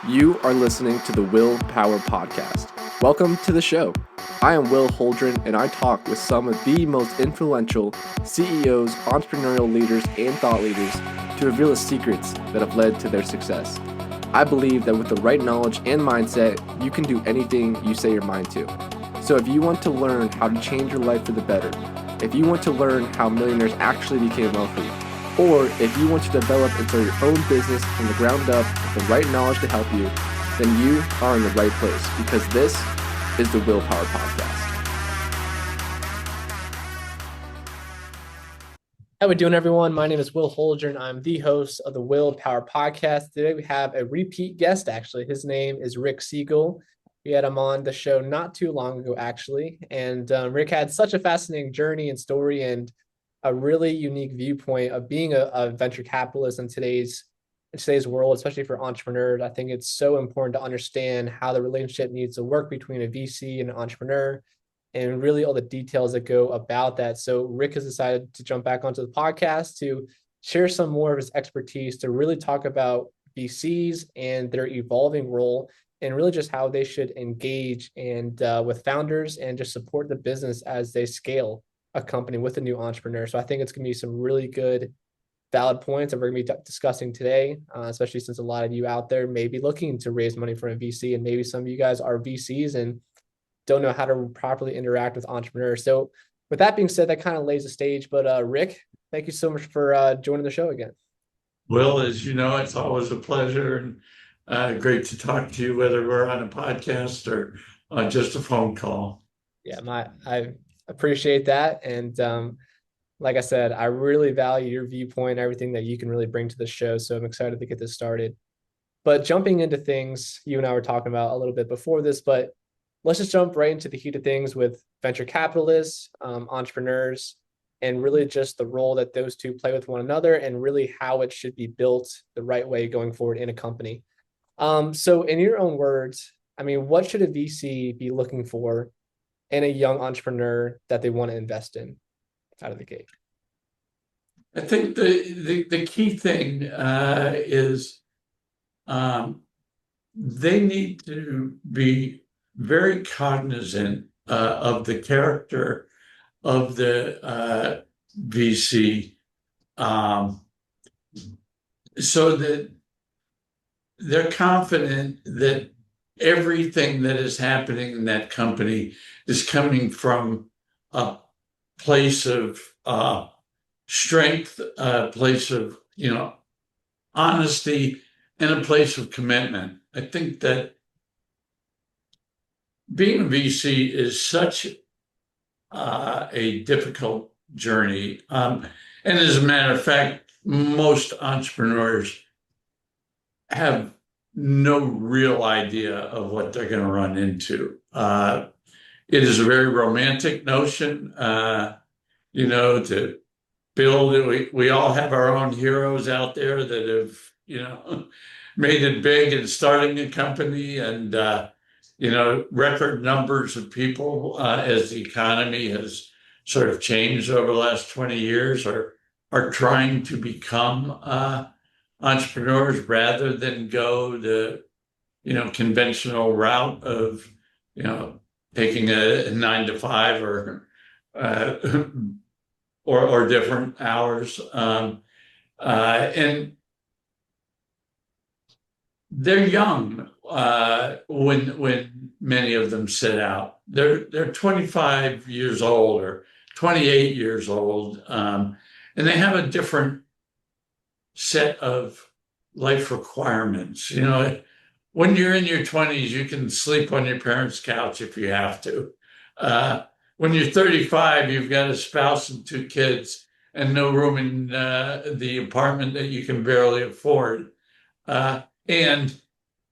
You are listening to the Willpower Podcast. Welcome to the show. I am Will Holdren, and I talk with some of the most influential CEOs, entrepreneurial leaders, and thought leaders to reveal the secrets that have led to their success. I believe that with the right knowledge and mindset, you can do anything you say your mind to. So if you want to learn how to change your life for the better, if you want to learn how millionaires actually became wealthy, or if you want to develop and start your own business from the ground up with the right knowledge to help you, then you are in the right place because this is the Willpower Podcast. How we doing, everyone? My name is Will Holdren. I'm the host of the Willpower Podcast. Today we have a repeat guest, actually. His name is Rick Segal. We had him on the show not too long ago, actually. And Rick had such a fascinating journey and story and a really unique viewpoint of being a venture capitalist in today's world, especially for entrepreneurs. I think it's so important to understand how the relationship needs to work between a VC and an entrepreneur and really all the details that go about that. So Rick has decided to jump back onto the podcast to share some more of his expertise to really talk about VCs and their evolving role and really just how they should engage and with founders and just support the business as they scale a company with a new entrepreneur. So I think it's going to be some really good, valid points that we're going to be discussing today, especially since a lot of you out there may be looking to raise money from a VC, and maybe some of you guys are VCs and don't know how to properly interact with entrepreneurs. So with that being said, that kind of lays the stage. But Rick, thank you so much for joining the show again. Well, as you know, it's always a pleasure and great to talk to you, whether we're on a podcast or just a phone call. Yeah, I appreciate that. And like I said, I really value your viewpoint, everything that you can really bring to the show. So I'm excited to get this started. But jumping into things, you and I were talking about a little bit before this, but let's just jump right into the heat of things with venture capitalists, entrepreneurs, and really just the role that those two play with one another and really how it should be built the right way going forward in a company. So in your own words, I mean, what should a VC be looking for in a young entrepreneur that they want to invest in out of the gate? I think the key thing is they need to be very cognizant of the character of the VC so that they're confident that everything that is happening in that company is coming from a place of strength, a place of, honesty, and a place of commitment. I think that being a VC is such a difficult journey. And as a matter of fact, most entrepreneurs have no real idea of what they're going to run into. It is a very romantic notion, to build it. We all have our own heroes out there that have, made it big and starting a company and, record numbers of people as the economy has sort of changed over the last 20 years are trying to become entrepreneurs rather than go the conventional route of taking a 9-to-5 or different hours, and they're young when many of them set out. They're 25 years old or 28 years old, and they have a different set of life requirements. When you're in your 20s, you can sleep on your parents' couch if you have to. When you're 35, you've got a spouse and 2 kids and no room in the apartment that you can barely afford. And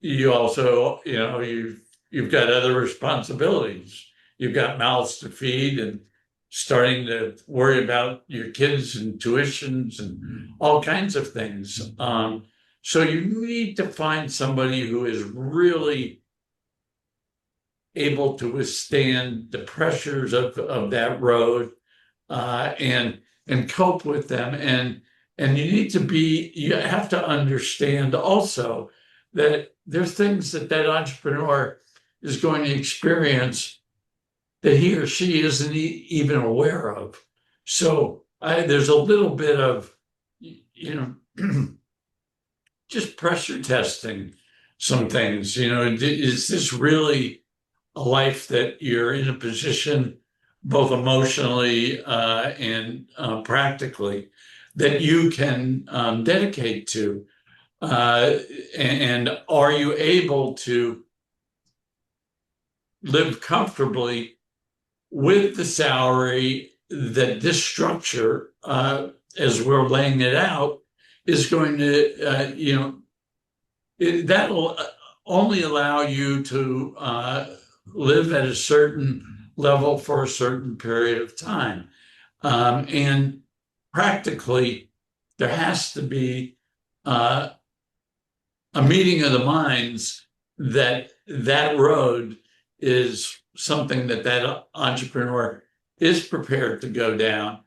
you also, you've got other responsibilities. You've got mouths to feed and starting to worry about your kids and tuitions and all kinds of things. So you need to find somebody who is really able to withstand the pressures of that road and cope with them. And you have to understand also that there are things that entrepreneur is going to experience that he or she isn't even aware of. So there's a little bit of, just pressure testing some things. Is this really a life that you're in a position, both emotionally and practically, that you can dedicate to? And are you able to live comfortably with the salary that this structure, as we're laying it out, is going to, that will only allow you to live at a certain level for a certain period of time. And practically, there has to be a meeting of the minds that road is something that entrepreneur is prepared to go down,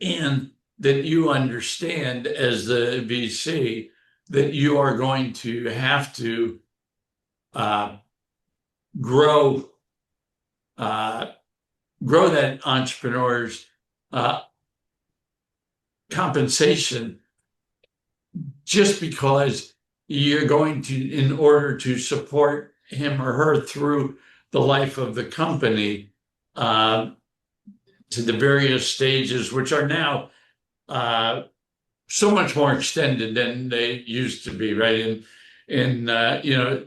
and that you understand as the VC that you are going to have to grow that entrepreneur's compensation, just because you're going to, in order to support him or her through the life of the company, to the various stages, which are now so much more extended than they used to be, right? In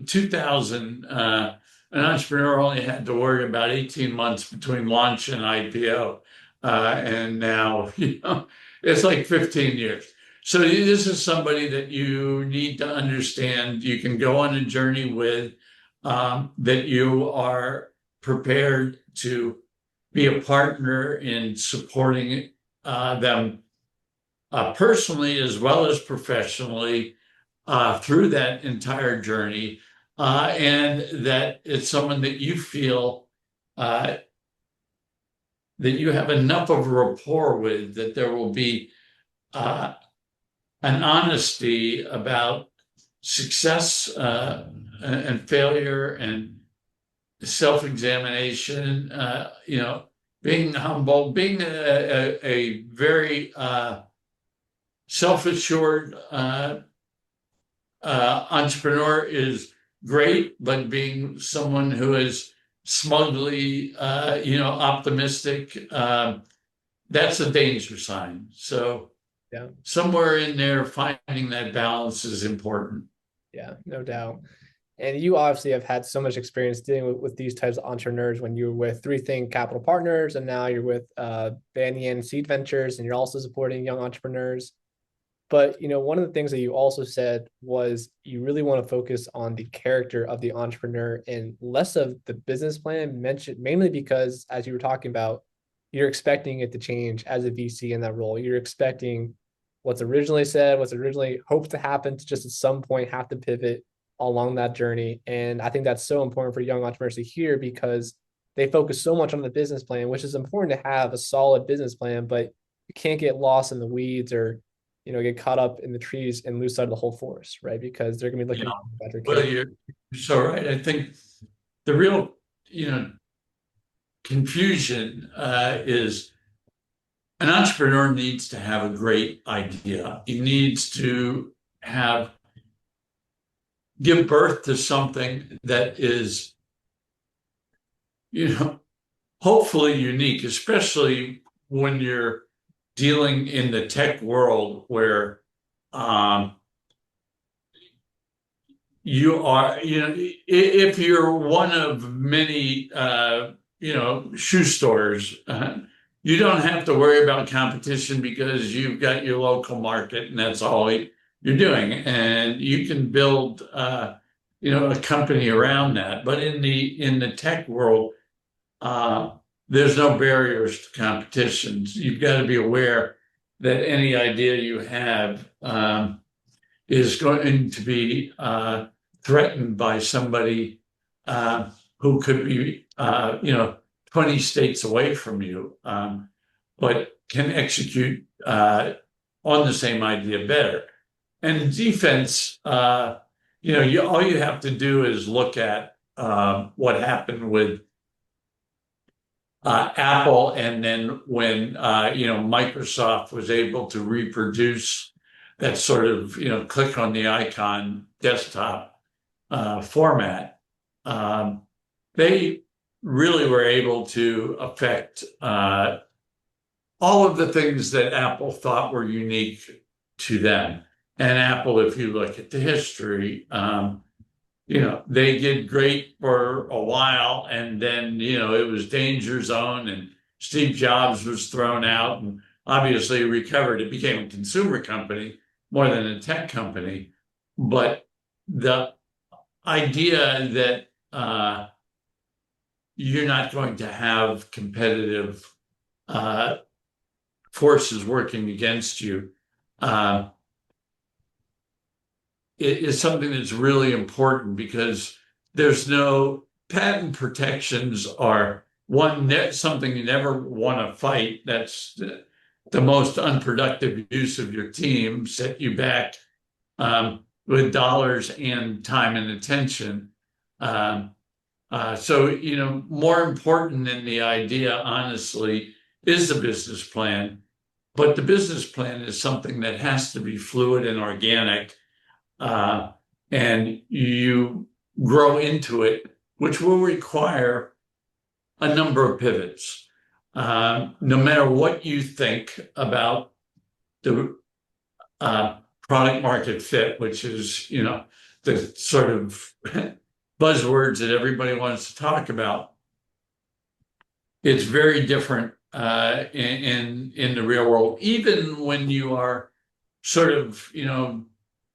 2000, an entrepreneur only had to worry about 18 months between launch and IPO. And now, it's like 15 years. So this is somebody that you need to understand. You can go on a journey with, that you are prepared to be a partner in supporting them personally as well as professionally through that entire journey, and that it's someone that you feel that you have enough of a rapport with, that there will be an honesty about success and failure and self-examination, being humble, being a very self-assured entrepreneur is great, but being someone who is smugly, optimistic, that's a danger sign. So Yeah. somewhere in there, finding that balance is important. Yeah, no doubt. And you obviously have had so much experience dealing with these types of entrepreneurs when you were with Three Thing Capital Partners, and now you're with Banyan Seed Ventures, and you're also supporting young entrepreneurs. But one of the things that you also said was you really want to focus on the character of the entrepreneur and less of the business plan, mentioned mainly because, as you were talking about, you're expecting it to change as a VC in that role. You're expecting what's originally said, what's originally hoped to happen, to just at some point have to pivot along that journey. And I think that's so important for young entrepreneurs to hear, because they focus so much on the business plan, which is important to have a solid business plan, but you can't get lost in the weeds or get caught up in the trees and lose sight of the whole forest, right? Because they're going to be looking at their Well, kids. you're so right. I think the real, confusion is an entrepreneur needs to have a great idea. He needs to give birth to something that is, hopefully unique, especially when you're dealing in the tech world where you are, if you're one of many, shoe stores, you don't have to worry about competition because you've got your local market and that's all you're doing. And you can build, a company around that. But in the tech world, there's no barriers to competition. You've got to be aware that any idea you have is going to be threatened by somebody who could be, 20 states away from you, but can execute on the same idea better. And defense, all you have to do is look at what happened with Apple, and then when Microsoft was able to reproduce that sort of click on the icon desktop format, they really were able to affect all of the things that Apple thought were unique to them. And Apple, if you look at the history, they did great for a while, and then, it was danger zone, and Steve Jobs was thrown out and obviously recovered. It became a consumer company more than a tech company. But the idea that you're not going to have competitive forces working against you it is something that's really important, because there's no patent protections are something you never want to fight. That's the most unproductive use of your team, set you back with dollars and time and attention. So, more important than the idea, honestly, is the business plan. But the business plan is something that has to be fluid and organic. And you grow into it, which will require a number of pivots. No matter what you think about the product market fit, which is, the sort of buzzwords that everybody wants to talk about, it's very different in the real world. Even when you are sort of,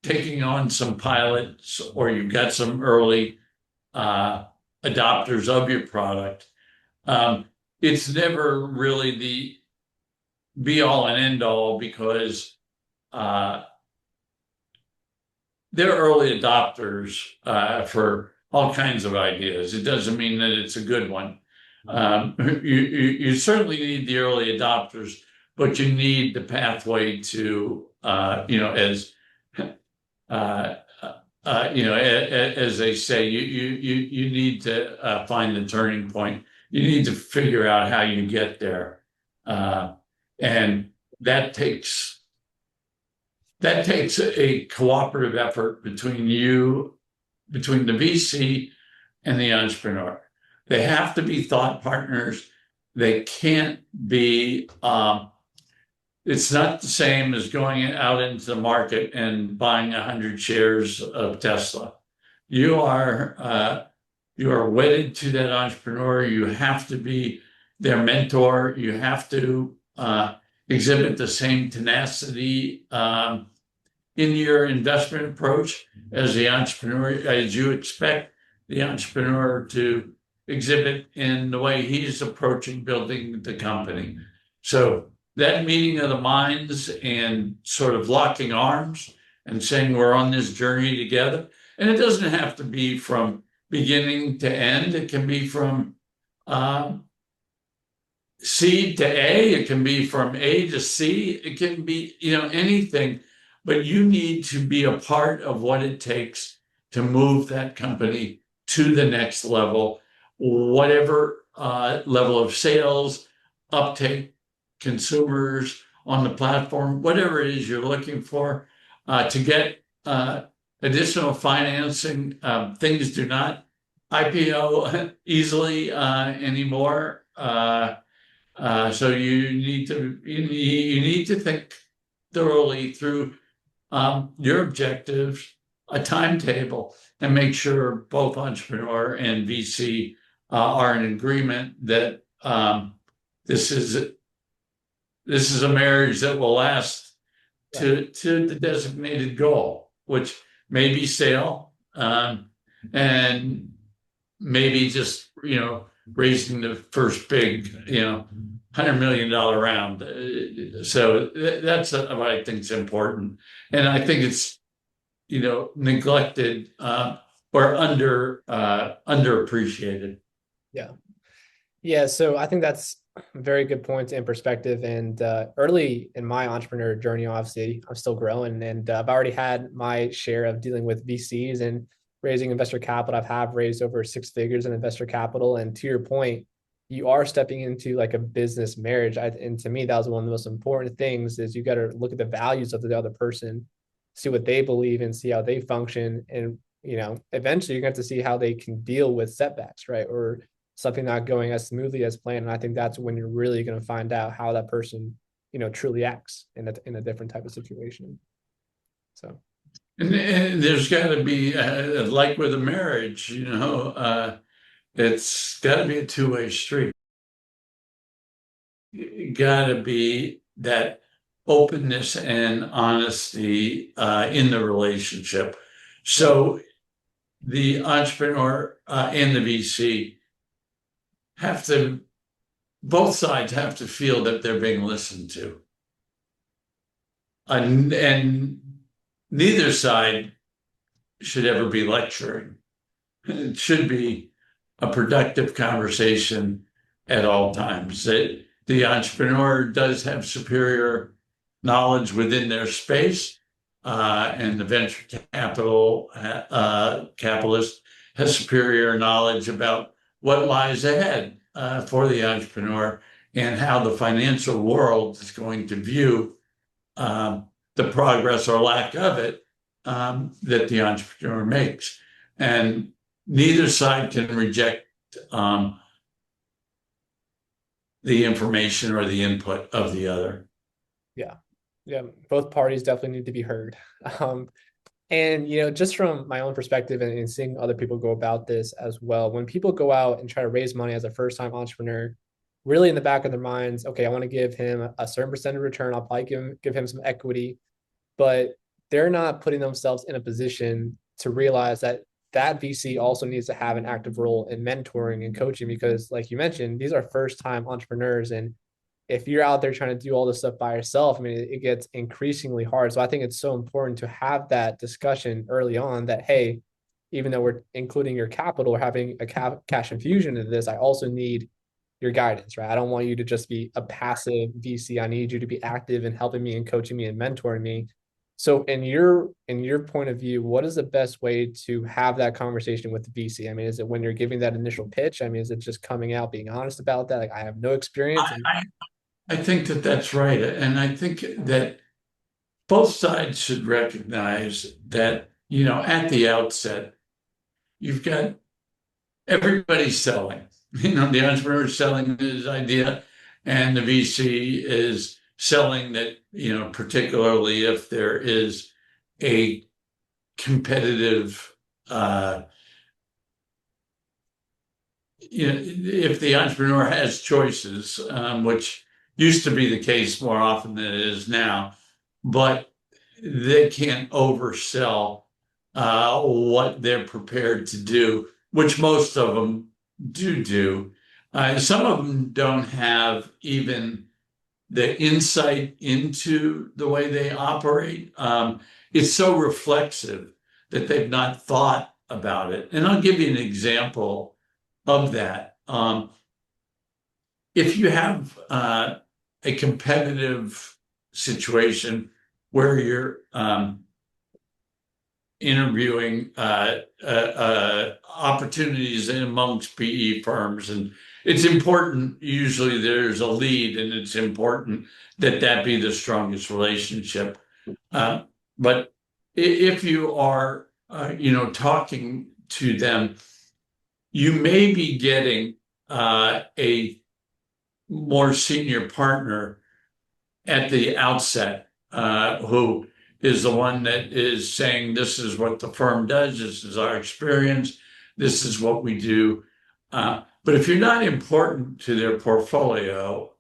taking on some pilots, or you've got some early adopters of your product, it's never really the be all and end all, because they're early adopters for all kinds of ideas. It doesn't mean that it's a good one. You certainly need the early adopters, but you need the pathway to, as they say, you need to find the turning point. You need to figure out how you get there, and that takes a cooperative effort between the VC and the entrepreneur. They have to be thought partners. They can't be. It's not the same as going out into the market and buying 100 shares of Tesla. You are wedded to that entrepreneur. You have to be their mentor. You have to exhibit the same tenacity in your investment approach as the entrepreneur, as you expect the entrepreneur to exhibit in the way he's approaching building the company. So that meeting of the minds and sort of locking arms and saying we're on this journey together. And it doesn't have to be from beginning to end. It can be from C to A. It can be from A to C. It can be, anything. But you need to be a part of what it takes to move that company to the next level, whatever level of sales, uptake, consumers on the platform, whatever it is you're looking for, to get additional financing. Things do not IPO easily anymore. So you need to think thoroughly through your objectives, a timetable, and make sure both entrepreneur and VC are in agreement that this is a marriage that will last to the designated goal, which may be sale, and maybe just raising the first big $100 million round. So that's what I think is important, and I think it's neglected or underappreciated. Yeah. So I think that's Very good points and perspective. And early in my entrepreneur journey, obviously, I'm still growing, and I've already had my share of dealing with VCs and raising investor capital. I've raised over 6 figures in investor capital. And to your point, you are stepping into like a business marriage. And to me, that was one of the most important things is you got to look at the values of the other person, see what they believe and see how they function. And, eventually you're going to have to see how they can deal with setbacks, right? Or something not going as smoothly as planned. And I think that's when you're really going to find out how that person, truly acts in a different type of situation. So, And there's got to be, like with a marriage, it's got to be a two-way street. Got to be that openness and honesty in the relationship. So the entrepreneur and the VC both sides have to feel that they're being listened to. And neither side should ever be lecturing. It should be a productive conversation at all times. The entrepreneur does have superior knowledge within their space, and the venture capitalist has superior knowledge about what lies ahead for the entrepreneur and how the financial world is going to view the progress or lack of it that the entrepreneur makes. And neither side can reject the information or the input of the other. yeah. Yeah. Both parties definitely need to be heard. And, just from my own perspective and seeing other people go about this as well, when people go out and try to raise money as a first time entrepreneur, really in the back of their minds, okay, I want to give him a certain percentage return. I'll probably give him some equity, but they're not putting themselves in a position to realize that VC also needs to have an active role in mentoring and coaching, because like you mentioned, these are first time entrepreneurs. And if you're out there trying to do all this stuff by yourself, I mean, it gets increasingly hard. So I think it's so important to have that discussion early on that, hey, even though we're including your capital or having a cash infusion into this, I also need your guidance, right? I don't want you to just be a passive VC. I need you to be active in helping me and coaching me and mentoring me. So in your point of view, what is the best way to have that conversation with the VC? I mean, is it when you're giving that initial pitch? I mean, is it just coming out, being honest about that? Like, I have no experience. I think that that's right. And I think that both sides should recognize that, at the outset, you've got everybody selling. The entrepreneur is selling his idea, and the VC is selling that, particularly if there is a competitive, if the entrepreneur has choices, which used to be the case more often than it is now, but they can't oversell what they're prepared to do, which most of them do. Some of them don't have even the insight into the way they operate. It's so reflexive that they've not thought about it. And I'll give you an example of that. If you have a competitive situation where you're interviewing opportunities in amongst PE firms, and it's important, usually there's a lead, and it's important that be the strongest relationship. But if you are, talking to them, you may be getting a more senior partner at the outset who is the one that is saying, this is what the firm does, this is our experience, this is what we do. But if you're not important to their portfolio,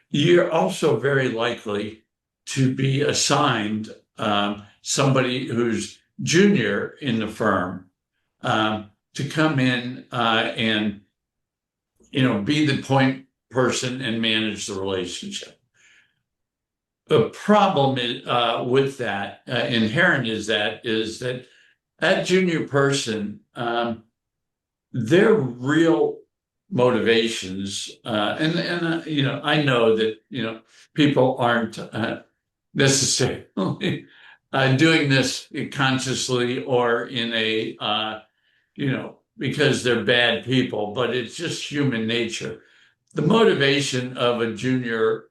you're also very likely to be assigned somebody who's junior in the firm to come in and be the point person and manage the relationship. The problem with that inherent is that junior person, their real motivations. I know that, people aren't necessarily doing this consciously or in a, because they're bad people, but it's just human nature. The motivation of a junior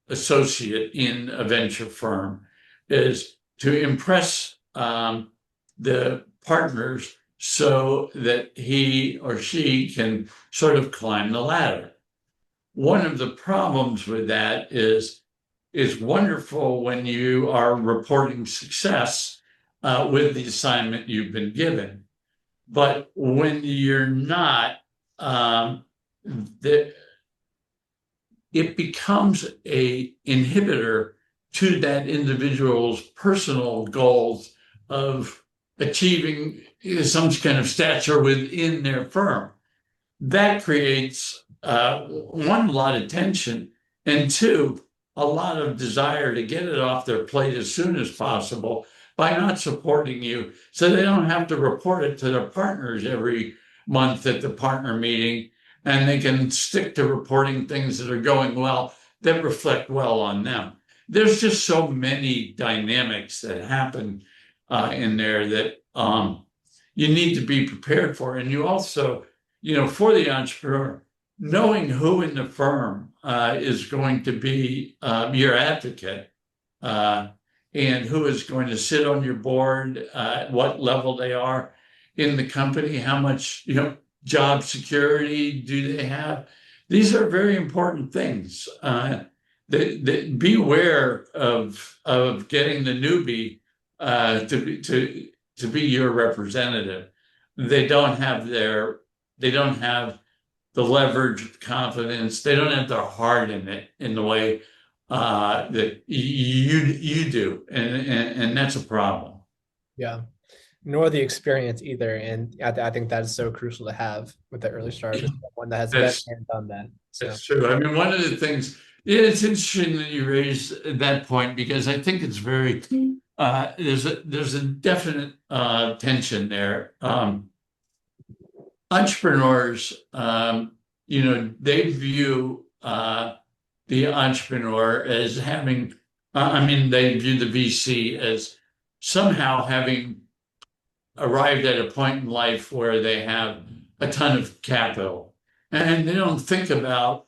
associate in a venture firm is to impress the partners so that he or she can sort of climb the ladder. One of the problems with that is it's wonderful when you are reporting success with the assignment you've been given. But when you're not, it becomes a inhibitor to that individual's personal goals of achieving some kind of stature within their firm. That creates one, a lot of tension, and two, a lot of desire to get it off their plate as soon as possible by not supporting you, so they don't have to report it to their partners every month at the partner meeting, and they can stick to reporting things that are going well, that reflect well on them. There's just so many dynamics that happen in there that you need to be prepared for. And you also, for the entrepreneur, knowing who in the firm is going to be your advocate and who is going to sit on your board, at what level they are in the company, how much job security do they have. These are very important things. Beware of getting the newbie to be your representative. They don't have the leverage, confidence. They don't have their heart in it in the way that you do, and that's a problem. Yeah, nor the experience either. And I think that is so crucial to have with the early starters, one that has been and done that. So. That's true. I mean, one of the things, it's interesting that you raise that point, because I think it's very, there's a definite tension there. Entrepreneurs, they view the entrepreneur as having, they view the VC as somehow having arrived at a point in life where they have a ton of capital. And they don't think about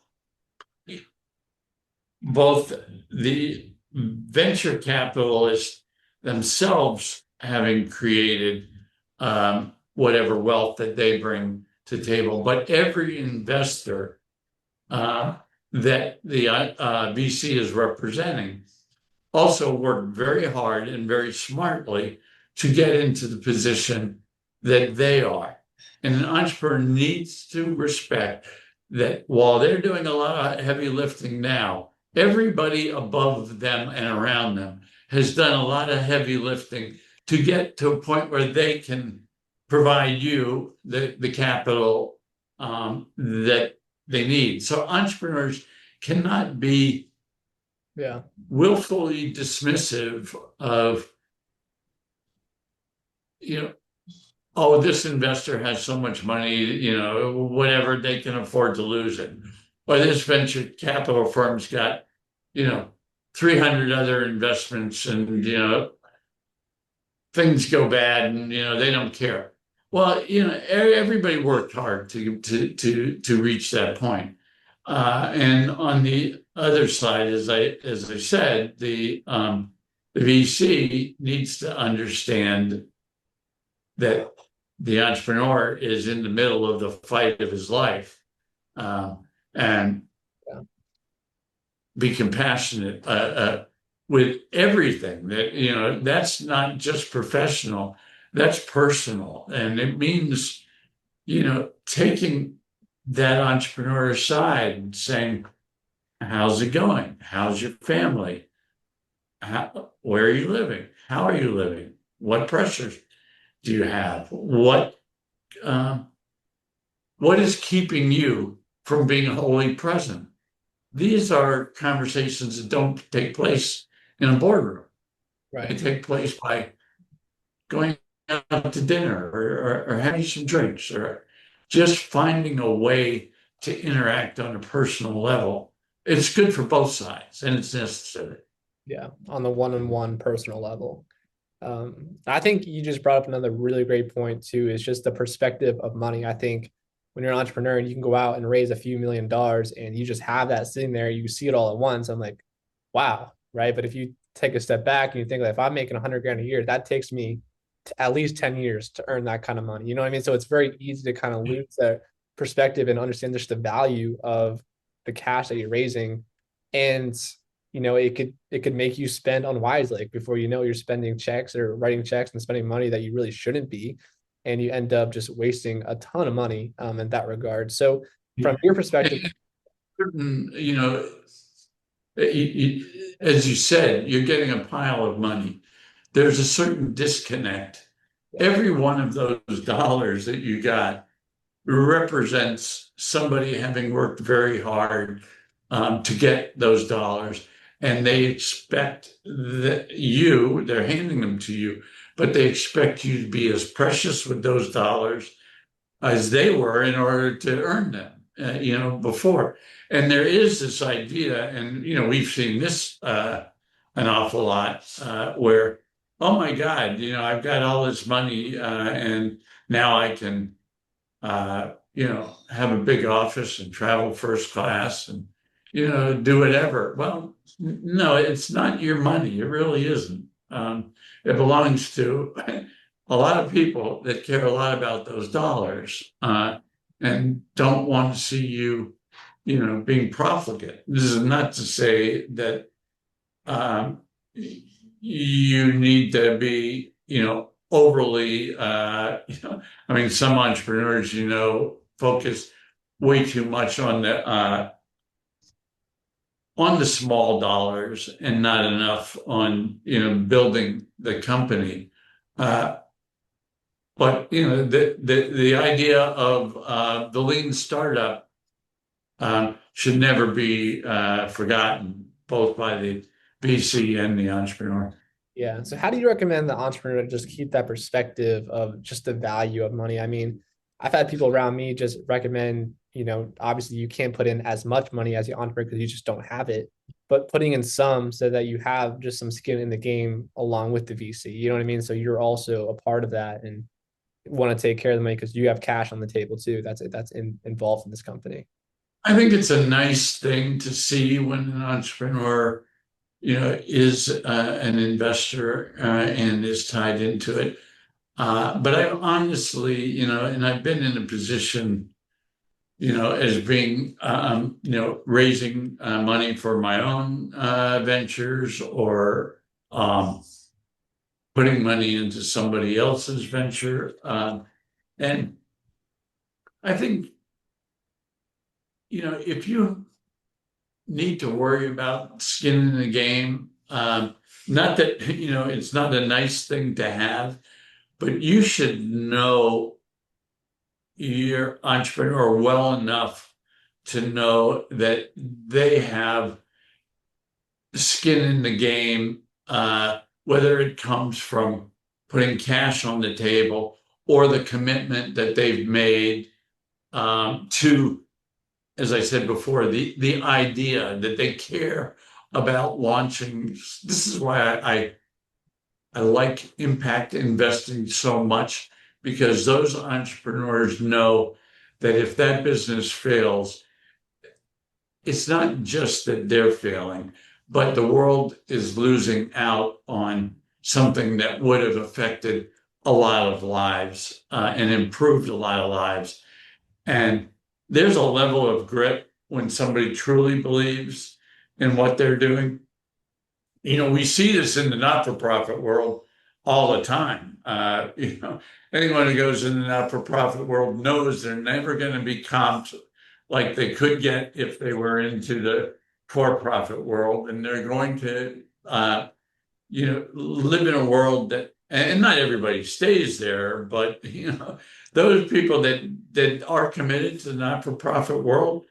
both the venture capitalists themselves having created whatever wealth that they bring to the table, but every investor that the VC is representing also worked very hard and very smartly to get into the position that they are. And an entrepreneur needs to respect that while they're doing a lot of heavy lifting now, everybody above them and around them has done a lot of heavy lifting to get to a point where they can provide you the capital that they need. So entrepreneurs cannot be willfully dismissive of, oh, this investor has so much money, whatever, they can afford to lose it. Or this venture capital firm's got, 300 other investments, and, things go bad, and, they don't care. Well, everybody worked hard to reach that point. And on the other side, as I said, the VC needs to understand that the entrepreneur is in the middle of the fight of his life, and be compassionate with everything. That that's not just professional, that's personal, and it means taking that entrepreneur aside and saying, "How's it going? How's your family? Where are you living? How are you living? What pressures do you have? What is keeping you from being wholly present?" These are conversations that don't take place in a boardroom. Right. They take place by going out to dinner or having some drinks or just finding a way to interact on a personal level. It's good for both sides and it's necessary. Yeah, on the one-on-one personal level. I think you just brought up another really great point too, is just the perspective of money. I think when you're an entrepreneur and you can go out and raise a few $1,000,000 and you just have that sitting there, you see it all at once. I'm like, wow, right? But if you take a step back and you think like, if I'm making 100 grand a year, that takes me at least 10 years to earn that kind of money. You know what I mean? So it's very easy to kind of lose the perspective and understand just the value of the cash that you're raising. And it could make you spend unwisely. Like before you know, you're spending checks or writing checks and spending money that you really shouldn't be, and you end up just wasting a ton of money in that regard. So from your perspective, Certain, as you said, you're getting a pile of money. There's a certain disconnect. Every one of those dollars that you got represents somebody having worked very hard to get those dollars. And they expect that they're handing them to you, but they expect you to be as precious with those dollars as they were in order to earn them, before. And there is this idea, and, we've seen this an awful lot where, oh my God, I've got all this money and now I can, have a big office and travel first class and, do whatever. Well, no, it's not your money. It really isn't. It belongs to a lot of people that care a lot about those dollars and don't want to see you, being profligate. This is not to say that you need to be, overly, some entrepreneurs, focus way too much on the small dollars and not enough on, building the company. But the idea of the lean startup should never be forgotten, both by the VC and the entrepreneur. yeah. So how do you recommend the entrepreneur to just keep that perspective of just the value of money? I mean, I've had people around me just recommend, obviously you can't put in as much money as the entrepreneur because you just don't have it, but putting in some so that you have just some skin in the game along with the VC. You know what I mean? So you're also a part of that and want to take care of the money because you have cash on the table too. That's involved in this company. I think it's a nice thing to see when an entrepreneur, is an investor and is tied into it. But I honestly, and I've been in a position, as being, raising money for my own ventures or putting money into somebody else's venture. And I think, if you need to worry about skin in the game, not that, it's not a nice thing to have, but you should know your entrepreneur well enough to know that they have skin in the game, whether it comes from putting cash on the table or the commitment that they've made to, as I said before, the idea that they care about launching. This is why I like impact investing so much, because those entrepreneurs know that if that business fails, it's not just that they're failing, but the world is losing out on something that would have affected a lot of lives and improved a lot of lives. And there's a level of grit when somebody truly believes in what they're doing. We see this in the not-for-profit world all the time. Anyone who goes in the not-for-profit world knows they're never going to be comped like they could get if they were into the for-profit world, and they're going to, live in a world that, and not everybody stays there, but those people that are committed to the not-for-profit world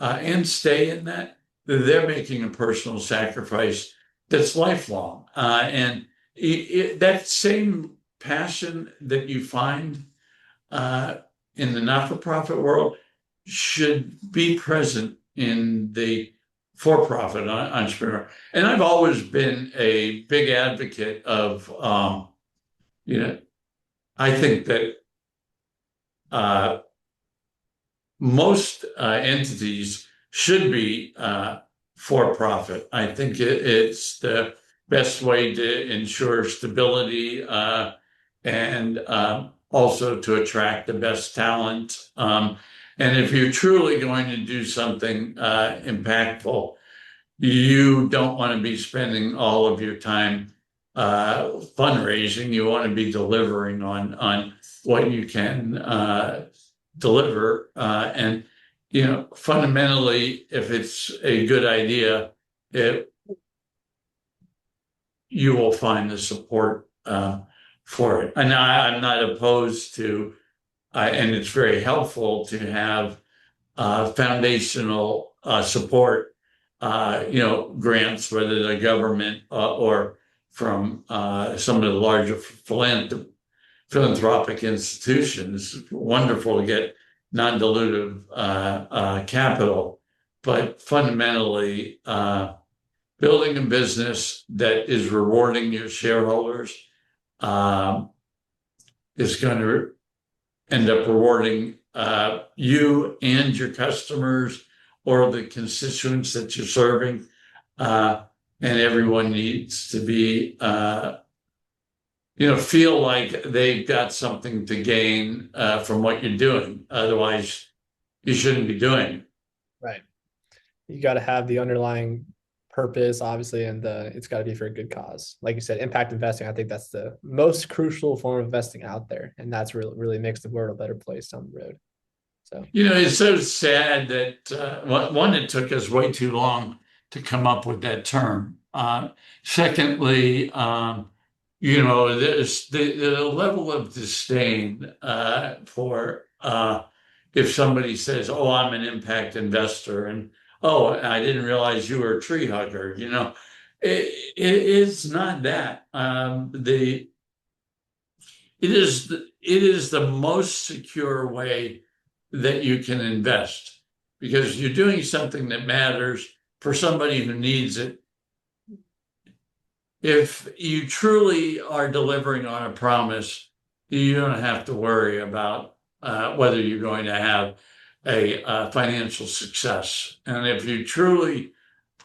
and stay in that, they're making a personal sacrifice that's lifelong. And that same passion that you find in the not-for-profit world should be present in the for-profit entrepreneur. And I've always been a big advocate of, I think that uh, most entities should be for profit. I think it's the best way to ensure stability and also to attract the best talent. And if you're truly going to do something impactful, you don't want to be spending all of your time fundraising. You want to be delivering on what you can deliver. And fundamentally, if it's a good idea, you will find the support for it. And I'm not opposed to, and it's very helpful to have foundational support, grants, whether the government or from some of the larger philanthropic institutions. Wonderful to get non-dilutive capital, but fundamentally, building a business that is rewarding your shareholders is going to end up rewarding you and your customers or the constituents that you're serving. And everyone needs to be, feel like they've got something to gain from what you're doing. Otherwise, you shouldn't be doing it. Right. You got to have the underlying purpose, obviously, and it's got to be for a good cause. Like you said, impact investing, I think that's the most crucial form of investing out there. And that's really makes the world a better place down the road. So, it's so sad that one, it took us way too long to come up with that term. Secondly, there's the level of disdain for if somebody says, "Oh, I'm an impact investor," and "Oh, I didn't realize you were a tree hugger." It's not that. It is the most secure way that you can invest because you're doing something that matters for somebody who needs it. If you truly are delivering on a promise, you don't have to worry about whether you're going to have a financial success. And if you truly,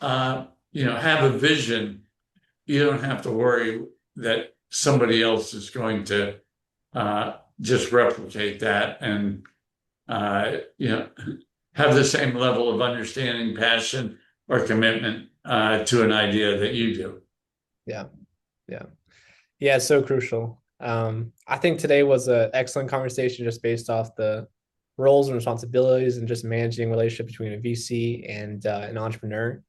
have a vision, you don't have to worry that somebody else is going to just replicate that and, have the same level of understanding, passion, or commitment to an idea that you do. Yeah. It's so crucial. I think today was an excellent conversation just based off the roles and responsibilities and just managing relationship between a VC and an entrepreneur.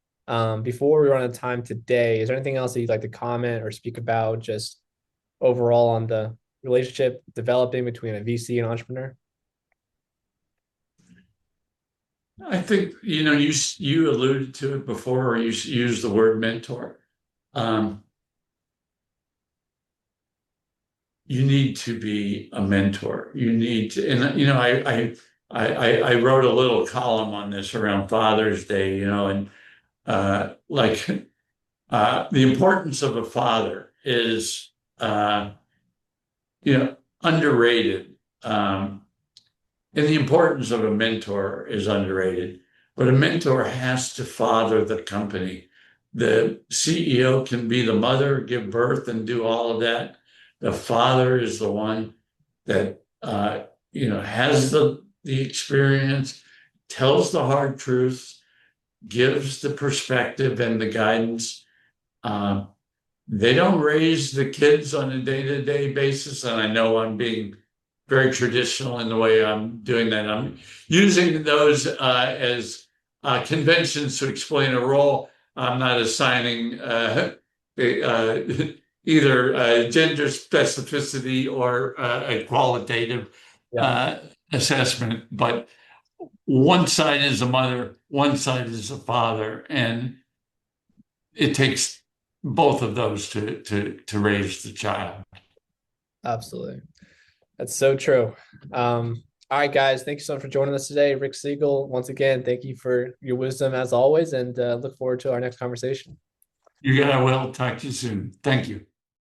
Before we run out of time today, is there anything else that you'd like to comment or speak about just overall on the relationship developing between a VC and entrepreneur? I think, you alluded to it before, or you used the word mentor. You need to be a mentor. You need to, and I wrote a little column on this around Father's Day, and the importance of a father is underrated, and the importance of a mentor is underrated. But a mentor has to father the company. The CEO can be the mother, give birth, and do all of that. The father is the one that has the experience, tells the hard truths, gives the perspective and the guidance. They don't raise the kids on a day-to-day basis, and I know I'm being very traditional in the way I'm doing that. I'm using those as conventions to explain a role. I'm not assigning either gender specificity or a qualitative assessment, but one side is a mother, one side is a father, and it takes both of those to raise the child. Absolutely. That's so true. All right, guys. Thank you so much for joining us today. Rick Segal, once again, thank you for your wisdom as always, and look forward to our next conversation. You got, I will talk to you soon. Thank you.